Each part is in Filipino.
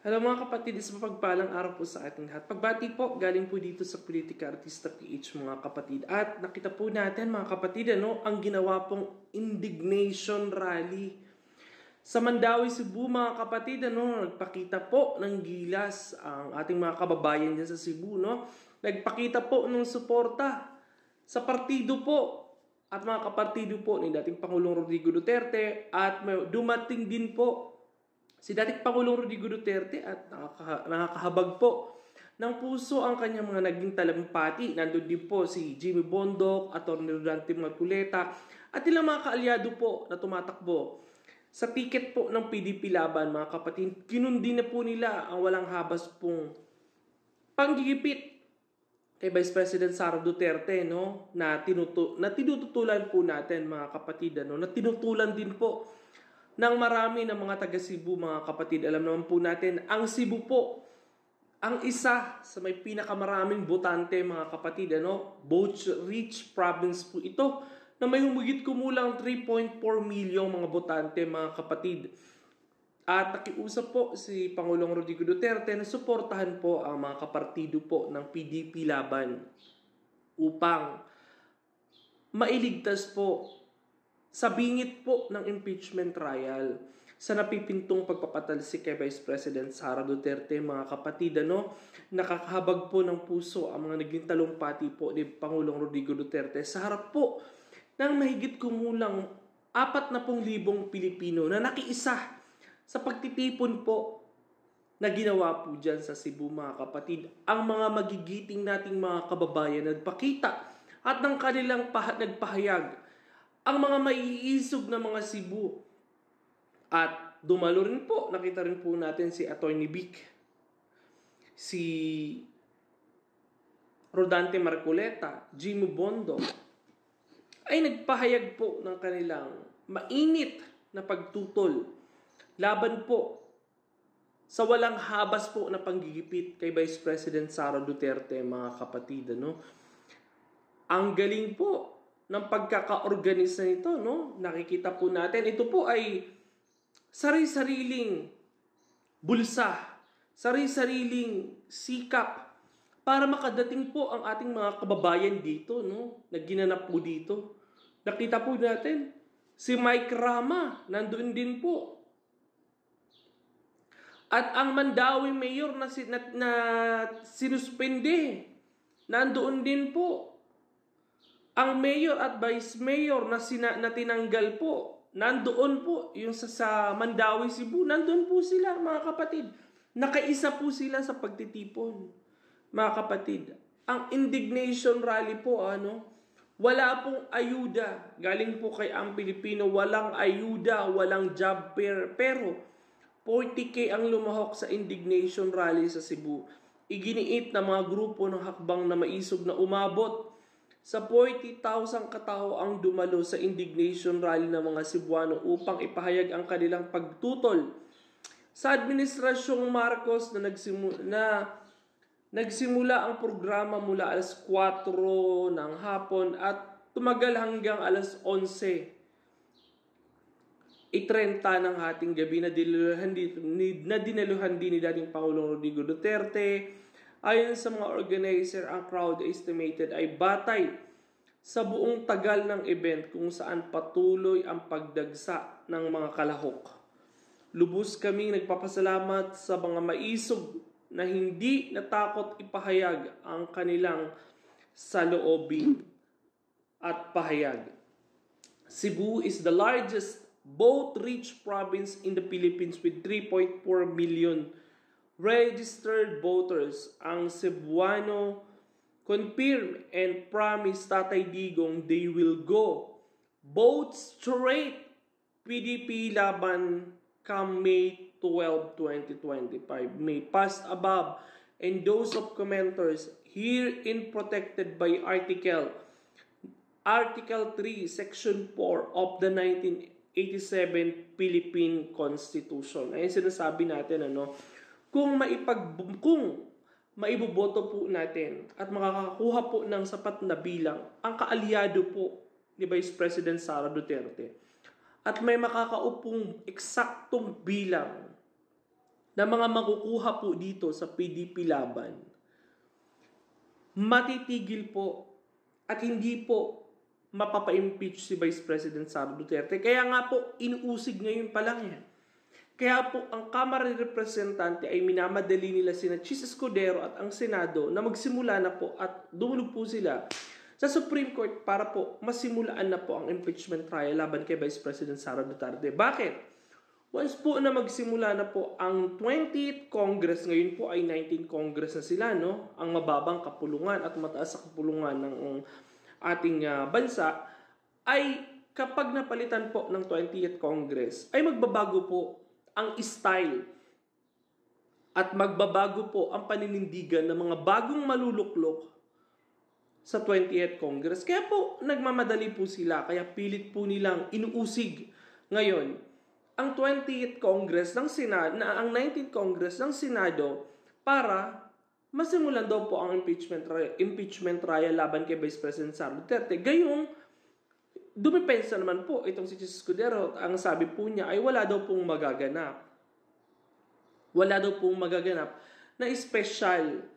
Hello mga kapatid, isang mapagpalang araw po sa ating lahat. Pagbati po, galing po dito sa Politika Artista PH mga kapatid. At nakita po natin mga kapatid, ang ginawa pong indignation rally sa Mandawi, Cebu mga kapatid. Nagpakita po ng gilas ang ating mga kababayan dyan sa Cebu. Nagpakita po ng suporta sa partido po at mga kapartido po ni dating Pangulong Rodrigo Duterte at dumating din po si dating Pangulong Rodrigo Duterte at nakakahabag po ng puso ang kanyang mga naging talampati. Nandun din po si Jimmy Bondoc, Atty. Rodante Marcoleta at ilang mga kaalyado po na tumatakbo sa ticket po ng PDP Laban mga kapatid. Kinundi na po nila ang walang habas pong panggigipit kay Vice President Sara Duterte na tinututulan po natin mga kapatid na tinutulan din po ng marami ng mga taga Cebu mga kapatid. Alam naman po natin, ang Cebu po ang isa sa may pinakamaraming botante mga kapatid. Both rich province po ito na may humigit kumulang 3.4 milyong mga botante mga kapatid. At nakiusap po si Pangulong Rodrigo Duterte na suportahan po ang mga kapartido po ng PDP Laban upang mailigtas po sa bingit po ng impeachment trial sa napipintong pagpapatalsik kay Vice President Sara Duterte mga kapatid. Nakakahabag po ng puso ang mga naging talumpati po ni Pangulong Rodrigo Duterte sa harap po ng mahigit kumulang 40,000 Pilipino na nakiisa sa pagtitipon po na ginawa po dyan sa Cebu mga kapatid. Ang mga magigiting nating mga kababayan nagpakita at ng kanilang nagpahayag ang mga maiisog na mga Cebu. At dumalo rin po, nakita rin po natin si Atty. Vic, si Rodante Marcoleta, Jimmy Bondo, ay nagpahayag po ng kanilang mainit na pagtutol laban po sa walang habas po na panggigipit kay Vice President Sara Duterte mga kapatid. Ang galing po ng pagkaka-organisa nito, nakikita po natin, ito po ay sari-sariling bulsa, sari-sariling sikap para makadating po ang ating mga kababayan dito, na ginanap po dito. Nakita po natin, si Mike Rama, nandoon din po. At ang Mandawi Mayor na sinuspende, nandoon din po. Ang mayor at vice mayor na tinanggal po, nandoon po yung sa Mandawi, Cebu, nandoon po sila mga kapatid. Nakaisa po sila sa pagtitipon mga kapatid. Ang indignation rally po, wala pong ayuda. Galing po kay ang Pilipino, walang ayuda, walang job fair. Pero 40K ang lumahok sa indignation rally sa Cebu. Iginiit na mga grupo ng hakbang na maisog na umabot sa 40,000 katao ang dumalo sa indignation rally ng mga Cebuano upang ipahayag ang kanilang pagtutol sa Administrasyong Marcos na nagsimula ang programa mula alas 4 ng hapon at tumagal hanggang alas 11:30 ng hating gabi na dinaluhan din ni dating Pangulong Rodrigo Duterte. Ayon sa mga organizer, ang crowd estimated ay batay sa buong tagal ng event kung saan patuloy ang pagdagsa ng mga kalahok. Lubos kaming nagpapasalamat sa mga maisog na hindi natakot ipahayag ang kanilang saloobin at pahayag. Cebu is the largest both rich province in the Philippines with 3.4 million registered voters. Ang Cebuano confirm and promise Tatay Digong they will go vote straight PDP Laban come May 12, 2025. May passed above and those of commenters herein protected by Article 3, Section 4 of the 1987 Philippine Constitution. Ayun sinasabi natin, kung maiboboto po natin at makakakuha po ng sapat na bilang ang kaalyado po ni Vice President Sara Duterte at may makakaupong eksaktong bilang na mga makukuha po dito sa PDP Laban, matitigil po at hindi po mapapa-impeach si Vice President Sara Duterte. Kaya nga po, inuusig ngayon pa lang yan. Kaya po, ang Kamara ng Representante ay minamadali nila sina Chis Escudero at ang Senado na magsimula na po at dumulog po sila sa Supreme Court para po masimulaan na po ang impeachment trial laban kay Vice President Sara Duterte. Bakit? Once po na magsimula na po ang 20th Congress, ngayon po ay 19th Congress na sila, no? Ang mababang kapulungan at mataas sa kapulungan ng ating bansa, ay kapag napalitan po ng 20th Congress, ay magbabago po ang style at magbabago po ang paninindigan ng mga bagong maluluklok sa 20th Congress. Kaya po nagmamadali po sila, kaya pilit po nilang inuusig ngayon ang 20th Congress ng Senado, ang 19th Congress ng Senado para masimulan daw po ang impeachment trial laban kay Vice President Sara Duterte. Gayong dumipensa naman po itong si Chis Escudero. Ang sabi po niya ay wala daw pong magaganap. Wala daw pong magaganap na special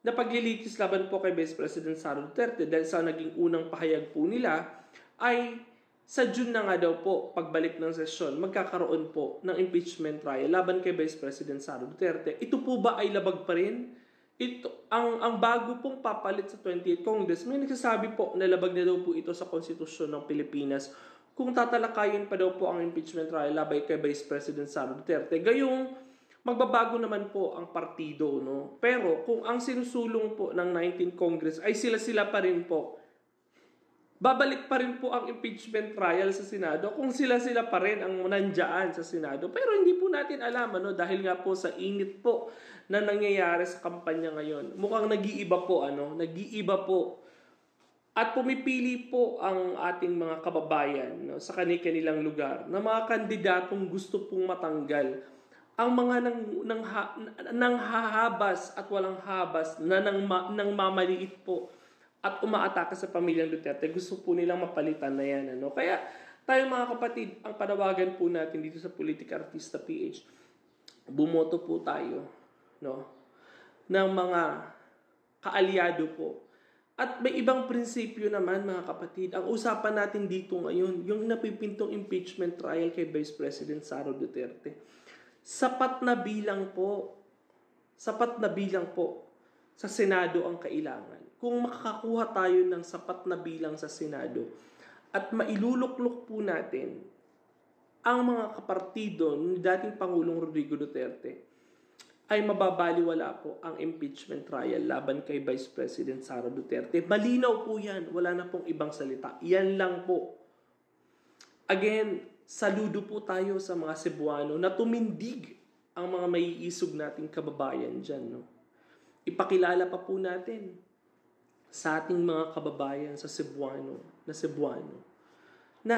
na paglilitis laban po kay Vice President Sara Duterte dahil sa naging unang pahayag po nila ay sa June na nga daw po, pagbalik ng sesyon, magkakaroon po ng impeachment trial laban kay Vice President Sara Duterte. Ito po ba ay labag pa rin? Ito, ang bago pong papalit sa 20th Congress, may nagsasabi po na labag na daw po ito sa konstitusyon ng Pilipinas kung tatalakayin pa daw po ang impeachment trial laban kay Vice President Sara Duterte. Gayong magbabago naman po ang partido, no? Pero kung ang sinusulong po ng 19th Congress ay sila-sila pa rin po, babalik pa rin po ang impeachment trial sa Senado kung sila-sila pa rin ang nandiyan sa Senado. Pero hindi po natin alam, dahil nga po sa init po na nangyayari sa kampanya ngayon. Mukhang nag-iiba po, nag-iiba po. At pumipili po ang ating mga kababayan sa kanilang lugar na mga kandidatong gusto pong matanggal ang mga nang hahabas at walang habas na nang mamaliit po at umaatake sa pamilyang Duterte. Gusto po nilang mapalitan na yan. Kaya tayo mga kapatid, ang panawagan po natin dito sa Politika Artista PH, bumoto po tayo ng mga kaalyado po. At may ibang prinsipyo naman mga kapatid. Ang usapan natin dito ngayon, yung napipintong impeachment trial kay Vice President Sara Duterte. Sapat na bilang po sa Senado ang kailangan. Kung makakakuha tayo ng sapat na bilang sa Senado at mailuluklok po natin ang mga kapartido ni dating Pangulong Rodrigo Duterte, ay mababaliwala po ang impeachment trial laban kay Vice President Sara Duterte. Malinaw po yan. Wala na pong ibang salita. Yan lang po. Again, saludo po tayo sa mga Cebuano na tumindig ang mga maiisog nating kababayan dyan. Ipakilala pa po natin sa ating mga kababayan sa Cebuano na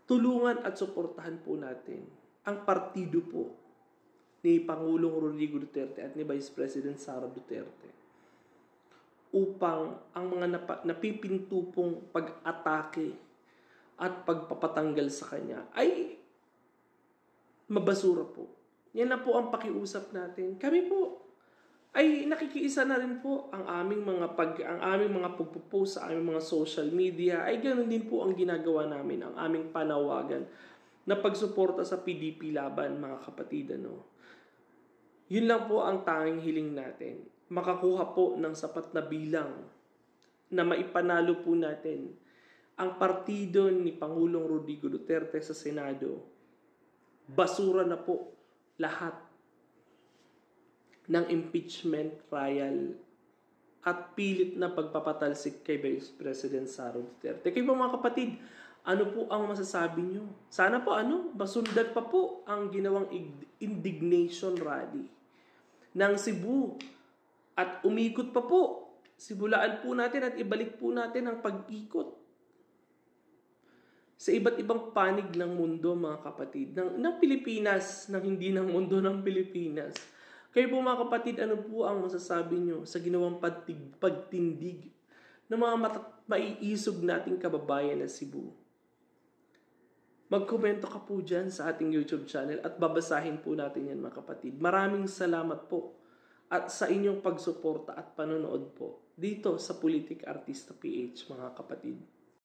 tulungan at suportahan po natin ang partido po ni Pangulong Rodrigo Duterte at ni Vice President Sara Duterte upang ang mga napipinto pong pag-atake at pagpapatanggal sa kanya ay mabasura po. Yan na po ang pakiusap natin. Kami po ay nakikiisa na rin po ang aming mga pagpo-post sa aming mga social media. Ay ganoon din po ang ginagawa namin, ang aming panawagan na pagsuporta sa PDP Laban, mga kapatid. Yun lang po ang tanging hiling natin. Makakuha po ng sapat na bilang na maipanalo po natin ang partido ni Pangulong Rodrigo Duterte sa Senado. Basura na po lahat ng impeachment trial at pilit na pagpapatalsik kay Vice President Sara Duterte. Kayo po mga kapatid, ano po ang masasabi nyo? Sana po masundan pa po ang ginawang indignation rally ng Cebu at umikot pa po. Simulaan po natin at ibalik po natin ang pag-ikot sa iba't ibang panig ng mundo, mga kapatid, ng Pilipinas, ng hindi ng mundo ng Pilipinas. Kayo po mga kapatid, ano po ang masasabi nyo sa ginawang pagtindig ng mga maiisog nating kababayan na Cebu? Magkomento ka po dyan sa ating YouTube channel at babasahin po natin yan mga kapatid. Maraming salamat po at sa inyong pagsuporta at panonood po dito sa Politik Artista PH mga kapatid.